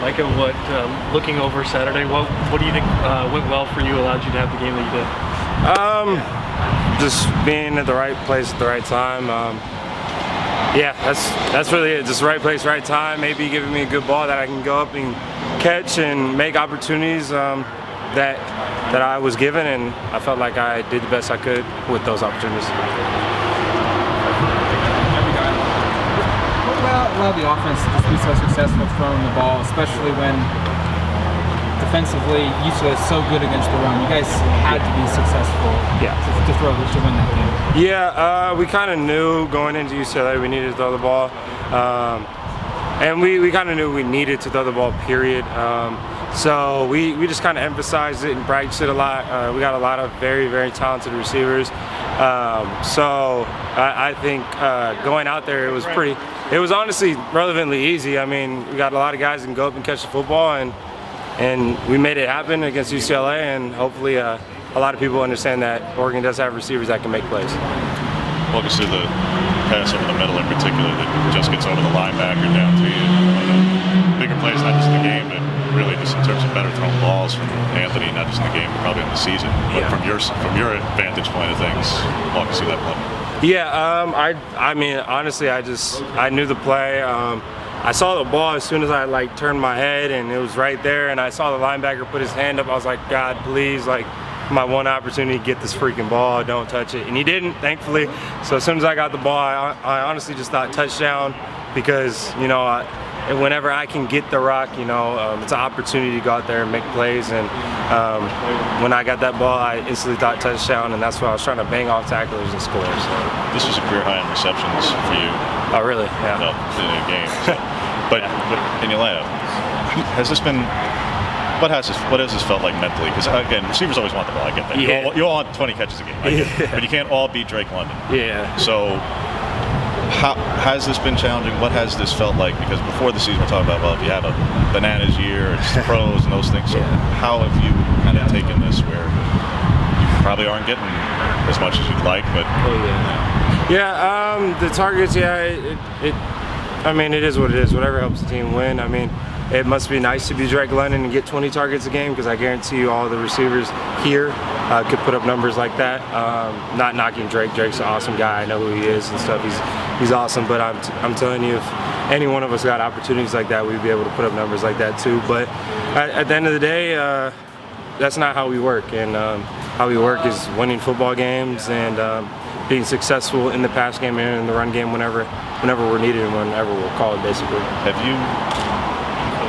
Mycah, looking over Saturday, what do you think went well for you, allowed you to have the game that you did? Just being at the right place at the right time. Yeah, that's really it. Just right place, right time. Maybe giving me a good ball that I can go up and catch and make opportunities that I was given, and I felt like I did the best I could with those opportunities. What allowed the offense to be so successful throwing the ball, especially when defensively UCLA is so good against the run? You guys had to be successful to win that game. Yeah, we kind of knew going into UCLA we needed to throw the ball. And we kind of knew we needed to throw the ball, period. So we just kind of emphasized it and practiced it a lot. We got a lot of very, very talented receivers. So I think going out there, it was honestly relevantly easy. I mean, we got a lot of guys that can go up and catch the football, and we made it happen against UCLA, and hopefully a lot of people understand that Oregon does have receivers that can make plays. Walk us through the pass over the middle in particular that just gets over the linebacker down to you. Bigger plays, not just in the game, but really just in terms of better thrown balls from Anthony, not just in the game, but probably in the season. But from your vantage point of things, walk us through that play. Yeah, I mean, honestly, I knew the play. I saw the ball as soon as I turned my head, and it was right there. And I saw the linebacker put his hand up. I was like, God, please, my one opportunity to get this freaking ball, don't touch it. And he didn't, thankfully. So as soon as I got the ball, I honestly just thought touchdown, because whenever I can get the rock, it's an opportunity to go out there and make plays. And when I got that ball, I instantly thought touchdown, and that's why I was trying to bang off tacklers and score. So. This was a career high in receptions for you. Oh, really? Yeah. No, in a game. So. But in Atlanta, has this been? What has this felt like mentally? Because again, receivers always want the ball. I get that. Yeah. You all want 20 catches a game. I get that. But you can't all beat Drake London. Yeah. So, how has this been challenging? What has this felt like? Because before the season, we're talking about, well, if you have a bananas year, it's the pros and those things. So, how have you kind of taken this where you probably aren't getting as much as you'd like, but the targets, I mean, it is what it is. Whatever helps the team win. I mean, it must be nice to be Drake London and get 20 targets a game, because I guarantee you all the receivers here could put up numbers like that. Not knocking Drake. Drake's an awesome guy. I know who he is and stuff. He's awesome. But I'm telling you, if any one of us got opportunities like that, we'd be able to put up numbers like that too. But at the end of the day, that's not how we work. And how we work is winning football games and being successful in the pass game and in the run game whenever we're needed and whenever we're called, basically. Have you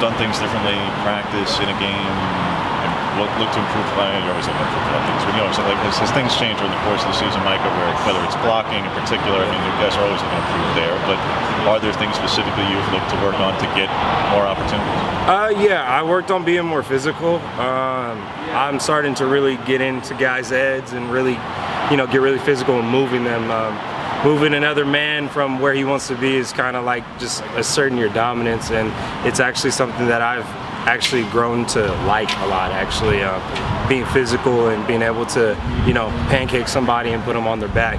done things differently, practice in a game, and look to improve? You're always looking to improve things. But so has things changed during the course of the season, Mycah, whether it's blocking in particular? I mean, you guys are always looking to improve there, but are there things specifically you've looked to work on to get more opportunities? Yeah, I worked on being more physical. I'm starting to really get into guys' heads and really, get really physical and moving them. Moving another man from where he wants to be is kind of like just asserting your dominance, and it's actually something that I've actually grown to like a lot, actually. Being physical and being able to, pancake somebody and put them on their back.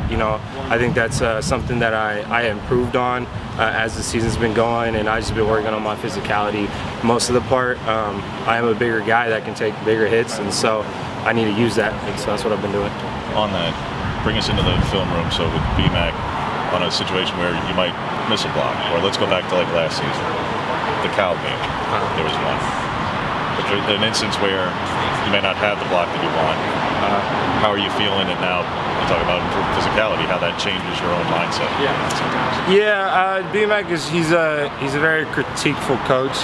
I think that's something that I improved on as the season's been going, and I've just been working on my physicality most of the part. I am a bigger guy that can take bigger hits, and so I need to use that, and so that's what I've been doing. On that, bring us into the film room. So with BMAC, on a situation where you might miss a block, or let's go back to last season, the Cal game, there was one. But an instance where you may not have the block that you want. How are you feeling it now? You talk about improved physicality, how that changes your own mindset. BMAC he's a very critiqueful coach.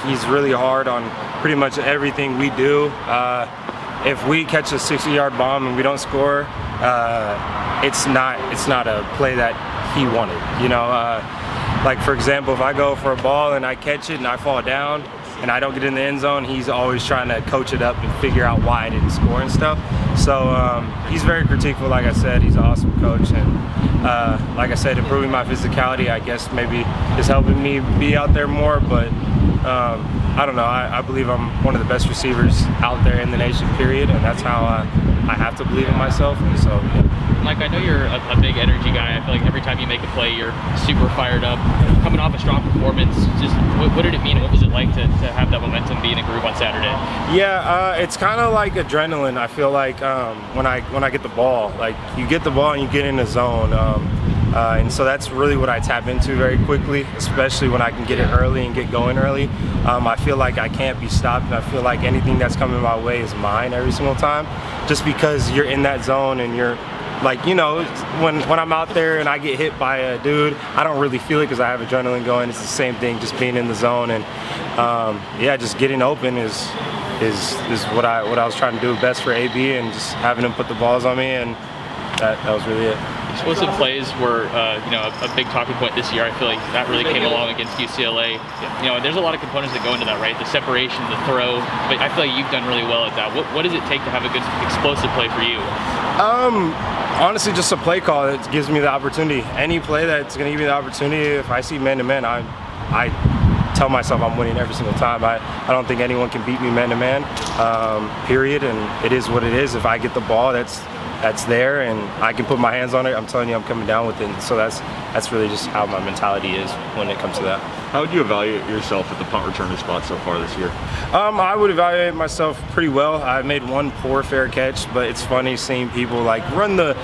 He's really hard on pretty much everything we do. If we catch a 60-yard bomb and we don't score, it's not a play that he wanted. Like for example, if I go for a ball and I catch it and I fall down and I don't get in the end zone, he's always trying to coach it up and figure out why I didn't score and stuff. So he's very critiqueful. Like I said, he's an awesome coach, and like I said, improving my physicality, I guess maybe is helping me be out there more. But I don't know. I believe I'm one of the best receivers out there in the nation, period, and that's how I have to believe in myself. And so. Yeah. Mike, I know you're a big energy guy. I feel like every time you make a play, you're super fired up. Coming off a strong performance, just what did it mean? What was it like to have that momentum be in a groove on Saturday? Yeah, it's kind of like adrenaline. I feel like when I get the ball, like you get the ball and you get in the zone. And so that's really what I tap into very quickly, especially when I can get it early and get going early. I feel like I can't be stopped, and I feel like anything that's coming my way is mine every single time, just because you're in that zone and you're like, you know, when I'm out there and I get hit by a dude, I don't really feel it because I have adrenaline going. It's the same thing, just being in the zone, and yeah, just getting open is what I was trying to do best for AB, and just having him put the balls on me, and that was really it. Explosive plays were, you know, a big talking point this year. I feel like that really came along against UCLA. You know, there's a lot of components that go into that, right? The separation, the throw, but I feel like you've done really well at that. What does it take to have a good explosive play for you? Honestly, just a play call that gives me the opportunity. Any play that's going to give me the opportunity, if I see man-to-man, I tell myself I'm winning every single time. I don't think anyone can beat me man-to-man, period, and it is what it is. If I get the ball, that's there, and I can put my hands on it, I'm telling you, I'm coming down with it. So that's really just how my mentality is when it comes to that. How would you evaluate yourself at the punt return spot so far this year? I would evaluate myself pretty well. I made one poor fair catch, but it's funny seeing people like run the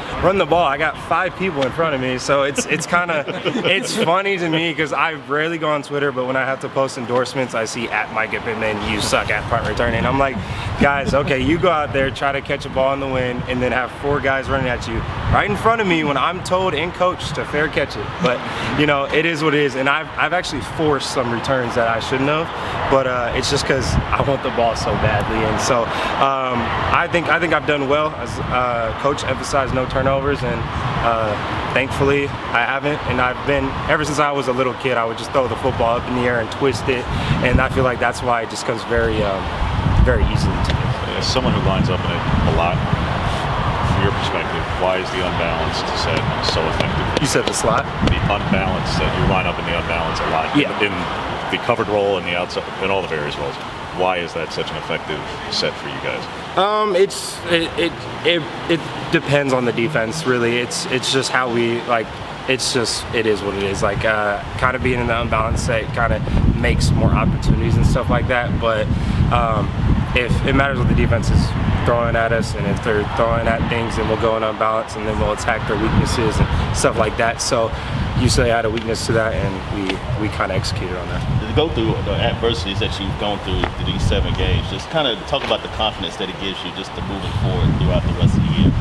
ball. I got 5 people in front of me, so it's kind of it's funny to me because I rarely go on Twitter, but when I have to post endorsements, I see at Mycah Pittman, you suck at punt return, and I'm like, guys, okay, you go out there, try to catch a ball in the wind, and then have 4 guys running at you right in front of me when I'm told and coached to fair catch it. But you know, it is what it is, and I've actually forced some returns that I shouldn't have, but it's just because I want the ball so badly, and so I think I've done well. As coach emphasized no turnovers, and thankfully I haven't. And I've been, ever since I was a little kid, I would just throw the football up in the air and twist it, and I feel like that's why it just comes very easily to me. As someone who lines up in it a lot, from your perspective, why is the unbalanced set so effective? You said the slot? The unbalanced set. You line up in the unbalanced a lot. Yeah. In the covered role and the outside, and all the various roles. Why is that such an effective set for you guys? It depends on the defense, really. It's just how we like. It is what it is. Like kind of being in the unbalanced set kind of makes more opportunities and stuff like that. But if it matters what the defense is throwing at us, and if they're throwing at things, then we'll go in unbalanced, and then we'll attack their weaknesses and stuff like that. So UCLA had a weakness to that, and we kind of executed on that. To go through the adversities that you've gone through these 7 games, just kind of talk about the confidence that it gives you just to moving forward throughout the rest of the year.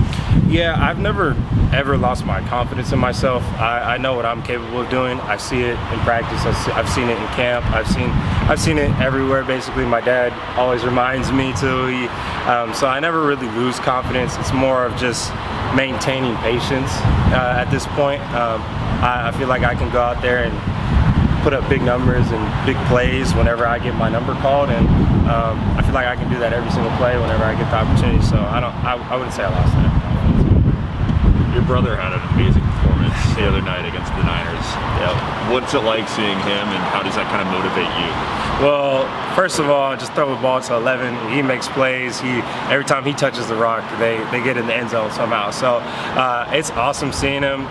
Yeah, I've never ever lost my confidence in myself. I know what I'm capable of doing. I see it in practice. I've seen it in camp. I've seen it everywhere. Basically, my dad always reminds me to. So I never really lose confidence. It's more of just maintaining patience at this point. I feel like I can go out there and put up big numbers and big plays whenever I get my number called, and I feel like I can do that every single play whenever I get the opportunity. So I wouldn't say I lost that. Your brother had an amazing performance the other night against the Niners. Yeah. What's it like seeing him, and how does that kind of motivate you? Well, first of all, just throw the ball to 11. He makes plays. Every time he touches the rock, they get in the end zone somehow. So it's awesome seeing him.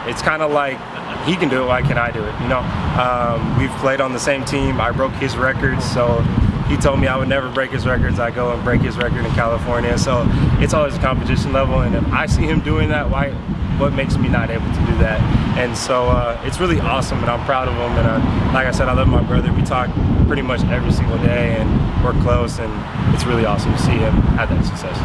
It's kind of like he can do it. Why can't I do it? You know, we've played on the same team. I broke his records, so he told me I would never break his records. I go and break his record in California. So it's always a competition level, and if I see him doing that, what makes me not able to do that? And so it's really awesome, and I'm proud of him. And like I said, I love my brother. We talk pretty much every single day, and we're close, and it's really awesome to see him have that success.